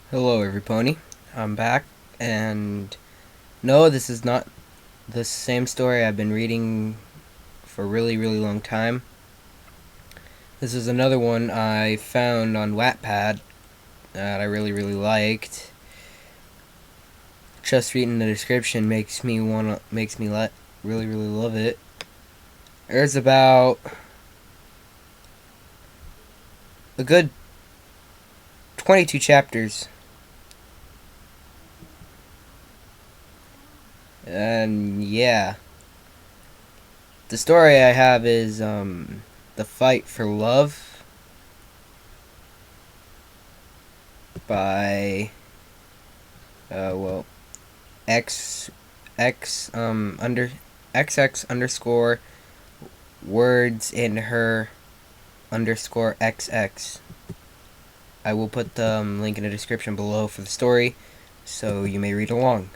Hello, everypony. I'm back, and no, this is not the same story I've been reading for a really, really long time. This is another one I found on Wattpad that I really, really liked. Just reading the description makes me really, really love it. There's about a good 22 chapters, and yeah, the story I have is the fight for love by well x x under xx underscore words in her underscore xx. I will put the link in the description below for the story, so you may read along.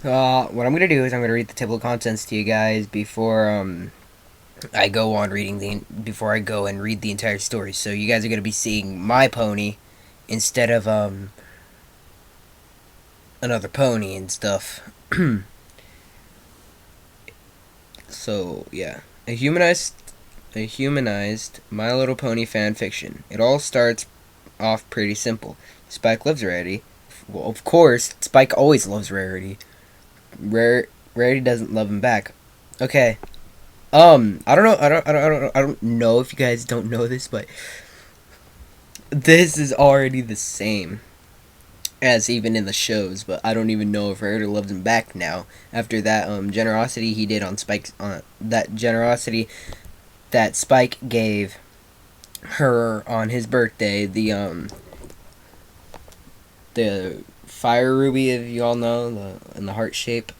What I'm gonna do is I'm gonna read the table of contents to you guys before I go and read the entire story. So you guys are gonna be seeing my pony instead of another pony and stuff. So yeah, a humanized My Little Pony fan fiction. It all starts off pretty simple. Spike loves Rarity. Well, of course, Spike always loves Rarity. Rarity doesn't love him back. Okay. I don't know. I don't know if you guys don't know this, but this is already the same as even in the shows. But I don't even know if Rarity loves him back now after that generosity he did on Spike's that generosity that Spike gave her on his birthday. The fire ruby, if you all know, in the heart shape.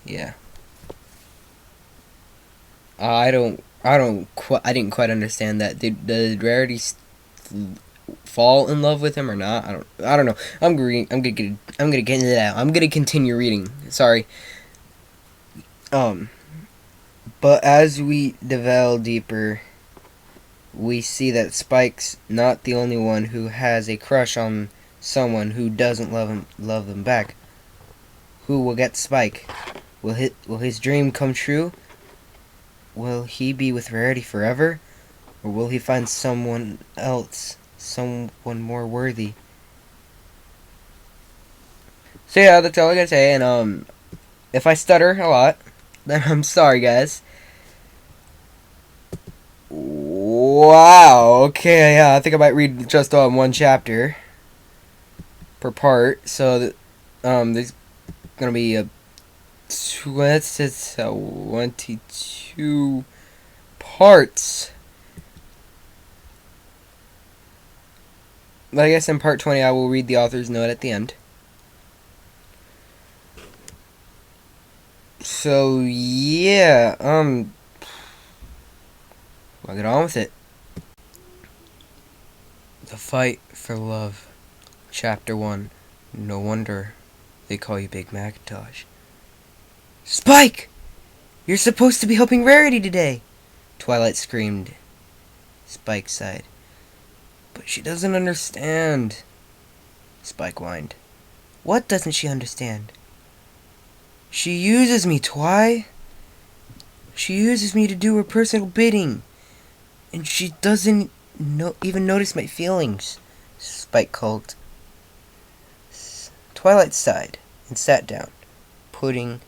Yeah. I didn't quite understand that. Did Rarity fall in love with him or not? I don't know. I'm gonna continue reading. Sorry. Um, but as we delve deeper, we see that Spike's not the only one who has a crush on someone who doesn't love them back. Who will get Spike? Will his dream come true? Will he be with Rarity forever? Or will he find someone else, someone more worthy? So yeah, that's all I gotta say, and if I stutter a lot, then I'm sorry, guys. Wow, okay, yeah, I think I might read just one chapter per part, so there's gonna be it's 22 parts. But I guess in part 20 I will read the author's note at the end. So yeah, I'll get on with it. The Fight for Love, Chapter 1. No wonder they call you Big Macintosh. Spike! You're supposed to be helping Rarity today! Twilight screamed. Spike sighed. But she doesn't understand. Spike whined. What doesn't she understand? She uses me, Twi. She uses me to do her personal bidding. And she doesn't even notice my feelings, Spike called. Twilight sighed and sat down, putting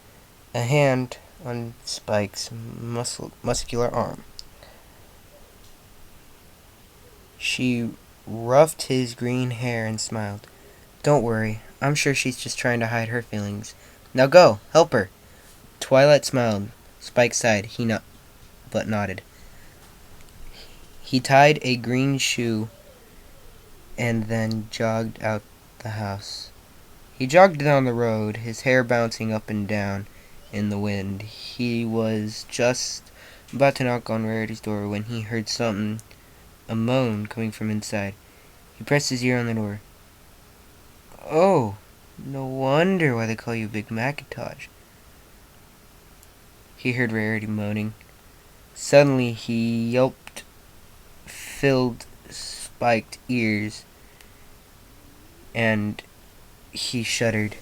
a hand on Spike's muscular arm. She ruffed his green hair and smiled. Don't worry, I'm sure she's just trying to hide her feelings. Now go, help her. Twilight smiled. Spike sighed, but nodded. He tied a green shoe and then jogged out the house. He jogged down the road, his hair bouncing up and down in the wind. He was just about to knock on Rarity's door when he heard a moan coming from inside. He pressed his ear on the door. Oh, no wonder why they call you Big Macintosh. He heard Rarity moaning. Suddenly he yelped, filled spiked ears, and he shuddered.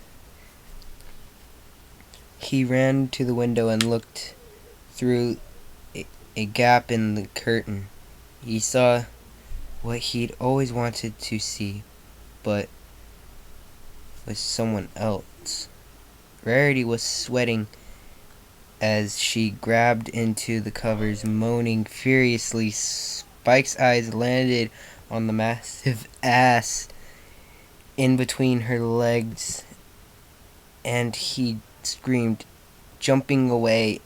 He ran to the window and looked through a gap in the curtain. He saw what he'd always wanted to see, but was someone else. Rarity was sweating as she grabbed into the covers, moaning furiously. Spike's eyes landed on the massive ass in between her legs, and he screamed, jumping away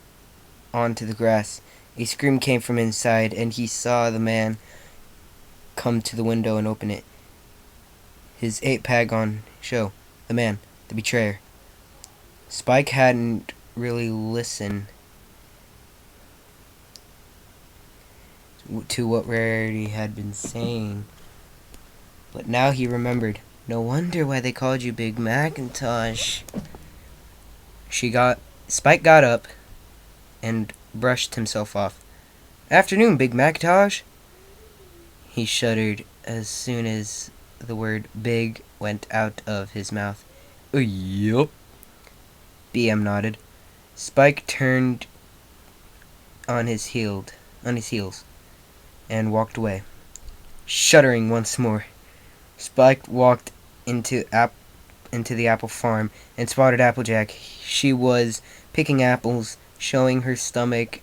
onto the grass. A scream came from inside, and he saw the man come to the window and open it. His 8-pack on show. The man, the betrayer. Spike hadn't really listened to what Rarity had been saying, but now he remembered. No wonder why they called you Big Macintosh. Spike got up and brushed himself off. Afternoon, Big Macintosh. He shuddered as soon as the word big went out of his mouth. Yup. BM nodded. Spike turned on his heels and walked away. Shuddering once more, Spike walked into the apple farm and spotted Applejack. She was picking apples, showing her stomach,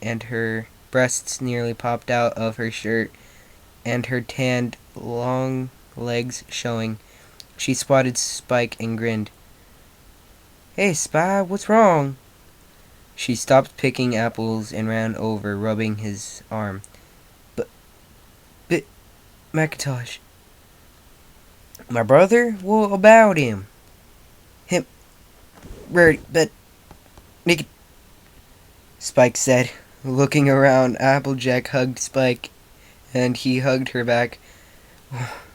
and her breasts nearly popped out of her shirt, and her tanned, long legs showing. She spotted Spike and grinned. Hey, Spy, what's wrong? She stopped picking apples and ran over, rubbing his arm. But, Macintosh. My brother? What about him? Him, but, naked, Spike said. Looking around, Applejack hugged Spike, and he hugged her back.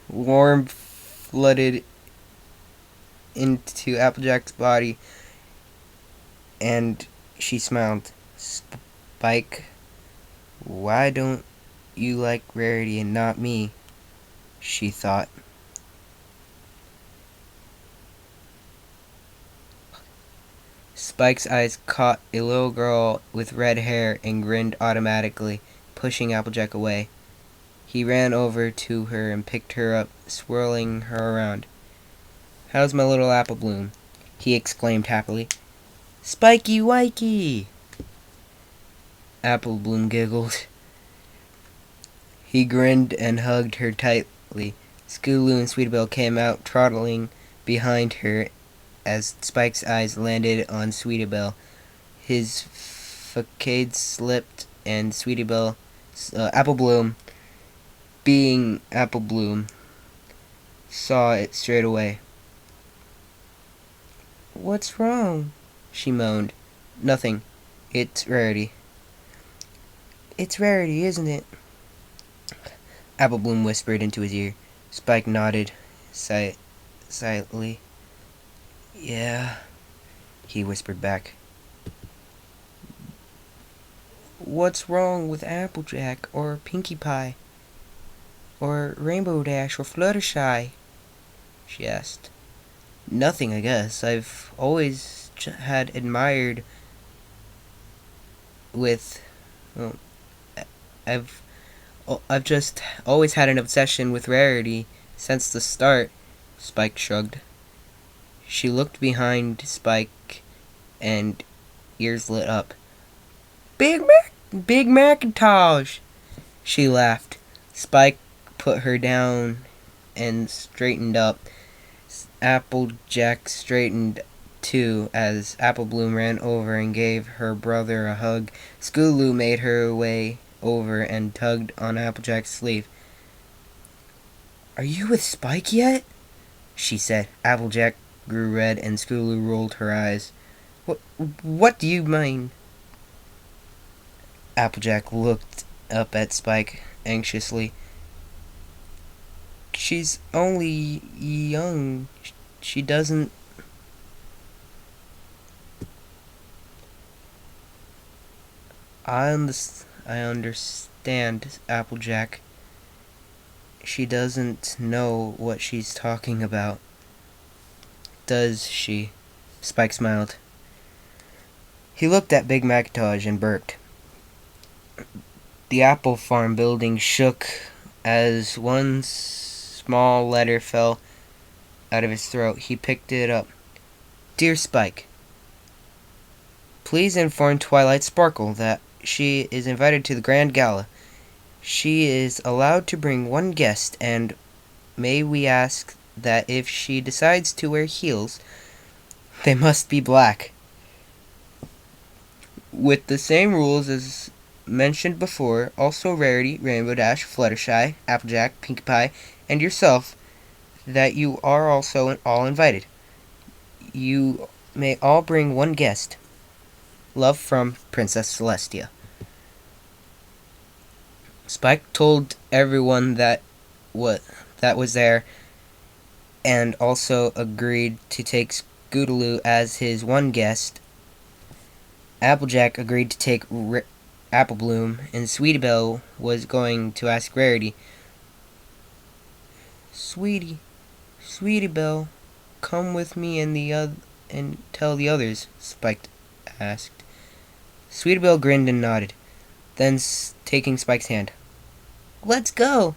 Warmth flooded into Applejack's body, and she smiled. Spike, why don't you like Rarity and not me? She thought. Spike's eyes caught a little girl with red hair and grinned automatically, pushing Applejack away. He ran over to her and picked her up, swirling her around. How's my little apple bloom? He exclaimed happily. Spikey Wikey! Apple Bloom giggled. He grinned and hugged her tightly. Scootaloo and Sweetibelle came out, trotting behind her as Spike's eyes landed on Sweetibelle. His facade slipped, and Sweetibelle, Apple Bloom, being Apple Bloom, saw it straight away. What's wrong? She moaned. Nothing. It's Rarity. It's Rarity, isn't it? Apple Bloom whispered into his ear. Spike nodded silently. Yeah, he whispered back. What's wrong with Applejack or Pinkie Pie? Or Rainbow Dash or Fluttershy? She asked. Nothing, I guess. I've always had admired with... Well, I've just always had an obsession with Rarity since the start, Spike shrugged. She looked behind Spike, and ears lit up. Big Macintosh! She laughed. Spike put her down and straightened up. Applejack straightened too as Apple Bloom ran over and gave her brother a hug. Scootaloo made her way over and tugged on Applejack's sleeve. Are you with Spike yet? She said. Applejack grew red and Scootaloo rolled her eyes. What do you mean? Applejack looked up at Spike anxiously. She's only young. She doesn't... I understand, Applejack. she doesn't know what she's talking about, does she? Spike smiled. He looked at Big Macintosh and burped. The apple farm building shook as one small letter fell out of his throat. He picked it up. Dear Spike, please inform Twilight Sparkle that she is invited to the Grand Gala. She is allowed to bring one guest, and may we ask that if she decides to wear heels, they must be black, with the same rules as mentioned before. Also Rarity, Rainbow Dash, Fluttershy, Applejack, Pinkie Pie, and yourself, that you are also all invited. You may all bring one guest. Love from Princess Celestia. Spike told everyone that was there, and also agreed to take Scootaloo as his one guest. Applejack agreed to take Apple Bloom, and Sweetie Belle was going to ask Rarity. Sweetie Belle, come with me and tell the others, Spike asked. Sweetie Belle grinned and nodded, then taking Spike's hand. Let's go!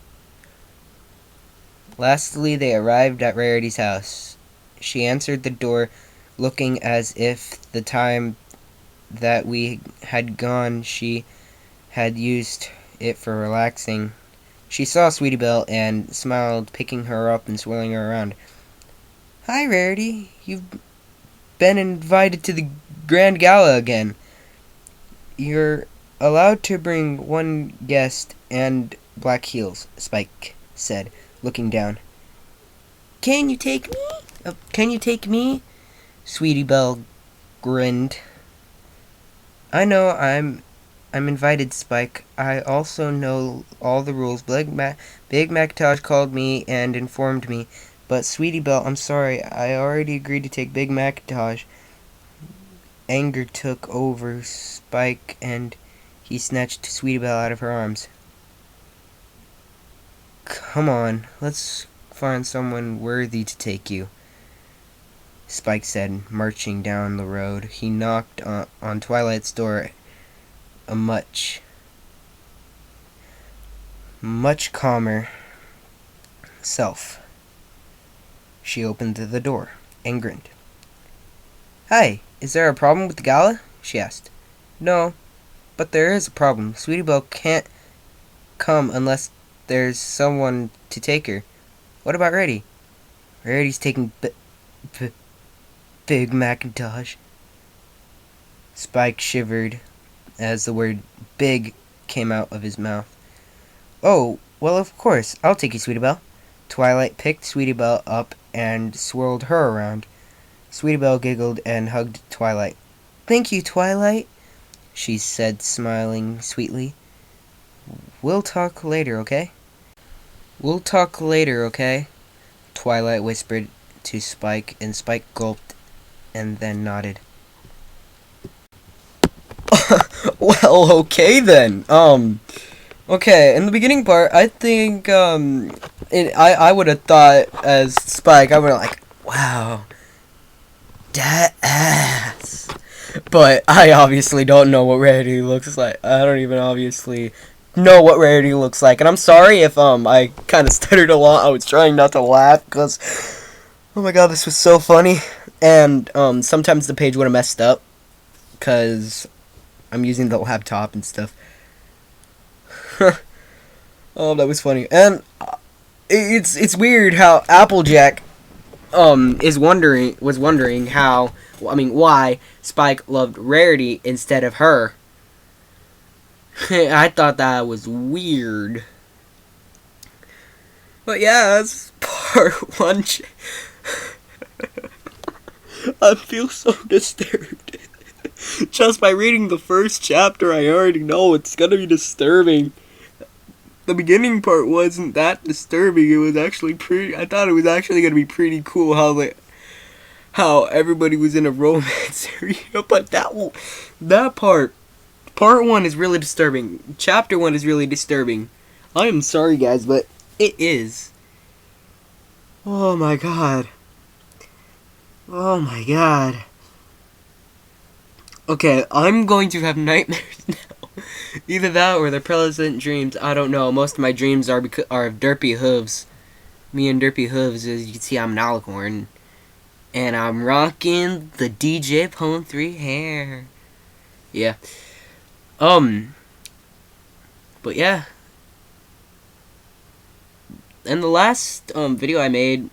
Lastly, they arrived at Rarity's house. She answered the door, looking as if the time that we had gone she had used it for relaxing. She saw Sweetie Belle and smiled, picking her up and swirling her around. Hi, Rarity. You've been invited to the Grand Gala again. You're allowed to bring one guest and black heels, Spike said, looking down. Can you take me? Sweetie Belle grinned. I know I'm invited, Spike. I also know all the rules. Big Macintosh called me and informed me. But Sweetie Belle, I'm sorry. I already agreed to take Big Macintosh. Anger took over Spike and he snatched Sweetie Belle out of her arms. Come on, let's find someone worthy to take you, Spike said, marching down the road. He knocked on Twilight's door. A much calmer self. She opened the door and grinned. Hi, is there a problem with the gala? She asked. No, but there is a problem. Sweetie Belle can't come unless there's someone to take her. What about Rarity? Rarity's taking Big Macintosh. Spike shivered as the word big came out of his mouth. Oh, well, of course. I'll take you, Sweetie Belle. Twilight picked Sweetie Belle up and swirled her around. Sweetie Belle giggled and hugged Twilight. Thank you, Twilight, she said, smiling sweetly. We'll talk later, okay? We'll talk later, okay? Twilight whispered to Spike, and Spike gulped and then nodded. Well, okay then. Okay, in the beginning part, I think, I would have thought, as Spike, I would have like, wow, that ass. But I obviously don't know what Rarity looks like. I don't even obviously know what Rarity looks like. And I'm sorry if, I kind of stuttered a lot. I was trying not to laugh, because, oh my god, this was so funny. And, sometimes the page would have messed up, because I'm using the laptop and stuff. Oh, that was funny. And it's weird how Applejack was wondering why Spike loved Rarity instead of her. I thought that was weird. But yeah, that's part 1. I feel so disturbed. Just by reading the first chapter, I already know it's gonna be disturbing. The beginning part wasn't that disturbing. It was actually I thought it was actually gonna be pretty cool how everybody was in a romance area. But that part 1 is really disturbing. Chapter 1 is really disturbing. I am sorry, guys, but It is. Oh my god. Oh my god. Okay, I'm going to have nightmares now. Either that or they're pleasant dreams. I don't know. Most of my dreams are of derpy hooves. Me and derpy hooves, as you can see, I'm an alicorn. And I'm rocking the DJ Pwn 3 hair. Yeah. But yeah. And the last video I made,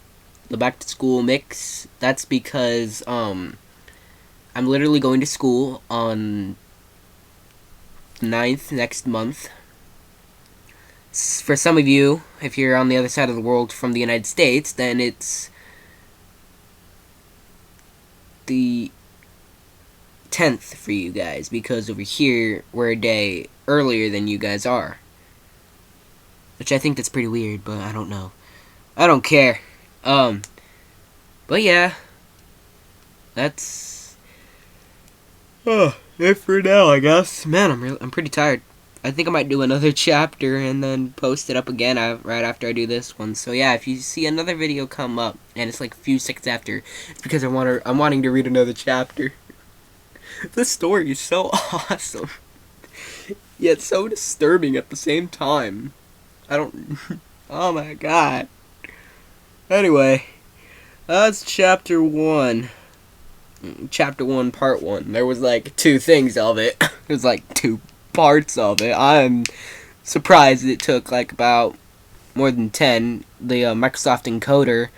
the back to school mix, that's because I'm literally going to school on 9th next month. For some of you, if you're on the other side of the world from the United States, then it's the 10th for you guys, because over here we're a day earlier than you guys are. Which I think that's pretty weird, but I don't know. I don't care. But yeah. That's it for now, I guess. Man, I'm pretty tired. I think I might do another chapter and then post it up again right after I do this one. So yeah, if you see another video come up and it's like a few seconds after, it's because I'm wanting to read another chapter. This story is so awesome, yet so disturbing at the same time. I don't. Oh my god. Anyway, that's chapter 1. Chapter 1, part 1. There was like 2 things of it. There's like 2 parts of it. I'm surprised it took like about more than 10. The Microsoft encoder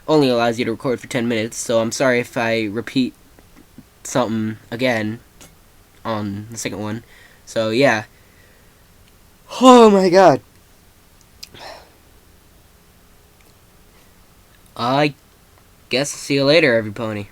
only allows you to record for 10 minutes, so I'm sorry if I repeat something again on the second one. So yeah. Oh my god. I guess I'll see you later, every pony.